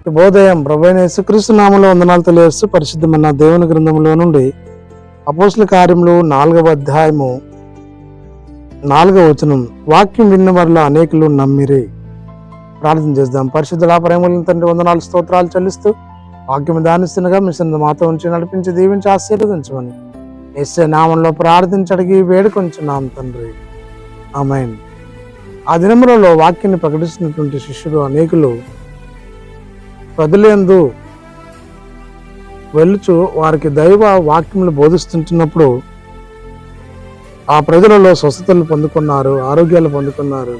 శుభోదయం. ప్రభువైన యేసుక్రీస్తు నామములో వందనాలు తెలియజేస్తూ పరిశుద్ధమైన దేవుని గ్రంథంలో నుండి అపోస్తల కార్యములు 4వ అధ్యాయము 4వ వచనం. వాక్యం విన్న వల్ల అనేకులు నమ్మిరి. ప్రార్థన చేద్దాం. పరిశుద్ధుల ప్రేమలను తండ్రి వందనాలు స్తోత్రాలు చెల్లిస్తూ వాక్యం ధ్యానిస్తుండగా మీ సన్నిధిలో మాతో ఉంచి నడిపించి దీవించి ఆశీర్వదించమని యేసే నామంలో ప్రార్థించడిగి వేడుకొంచున్నాం తండ్రి. ఆమేన్. ఆ దినములలో వాక్యాన్ని ప్రకటిస్తున్నటువంటి శిష్యులు అనేకులు ప్రజలందు వెళ్ళుచు వారికి దైవ వాక్యములు బోధిస్తుంటున్నప్పుడు ఆ ప్రజలలో స్వస్థతలు పొందుకున్నారు, ఆరోగ్యాలు పొందుకున్నారు.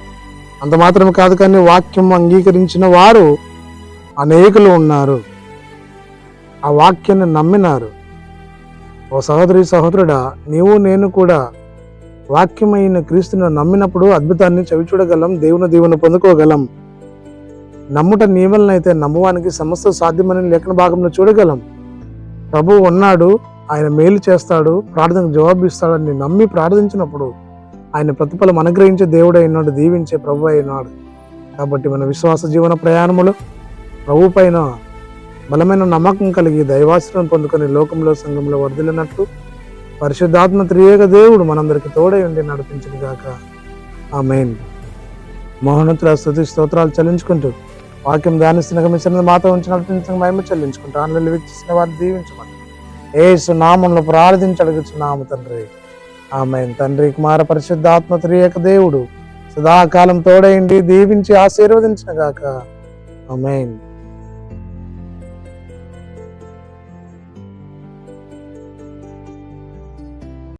అంత మాత్రమే కాదు, కానీ వాక్యం అంగీకరించిన వారు అనేకులు ఉన్నారు. ఆ వాక్యాన్ని నమ్మినారు. ఓ సహోదరి సహోదరుడా, నీవు నేను కూడా వాక్యమైన క్రీస్తును నమ్మినప్పుడు అద్భుతాన్ని చవిచూడగలం, దేవుని దీవెన పొందుకోగలం. నమ్ముట నీ వలనైతే నమ్మువానికి సమస్త సాధ్యమని లేఖన భాగంలో చూడగలం. ప్రభువు ఉన్నాడు, ఆయన మేలు చేస్తాడు, ప్రార్థనకు జవాబు ఇస్తాడని నమ్మి ప్రార్థించినప్పుడు ఆయన ప్రతిఫలం అనుగ్రహించే దేవుడు అయినాడు, దీవించే ప్రభు అయినాడు. కాబట్టి మన విశ్వాస జీవన ప్రయాణములు ప్రభు పైన బలమైన నమ్మకం కలిగి దైవాశ్రయం పొందుకొని లోకంలో సంఘంలో వర్ధిల్లినట్లు పరిశుద్ధాత్మ త్రియేక దేవుడు మనందరికి తోడై ఉండి నడిపించును గాక. ఆమేన్. మహోన్నతుల స్తుతి స్తోత్రాలు చెల్లించుకుంటూ వాక్యం ధ్యానిస్తున్న మిషన్ మాతో ఉంచి నడిపించిన మహిమ చెల్లించుకుంటూ ఆన్లైన్లో వీక్షిస్తున్న వారిని దీవించమని యేసు నామములో ప్రార్థించి అడుగుచున్నాము తండ్రి. ఆమేన్. తండ్రి, కుమార పరిశుద్ధాత్మ త్రియేక దేవుడు సదాకాలం తోడైండి దీవించి ఆశీర్వదించిన గాక. ఆమేన్.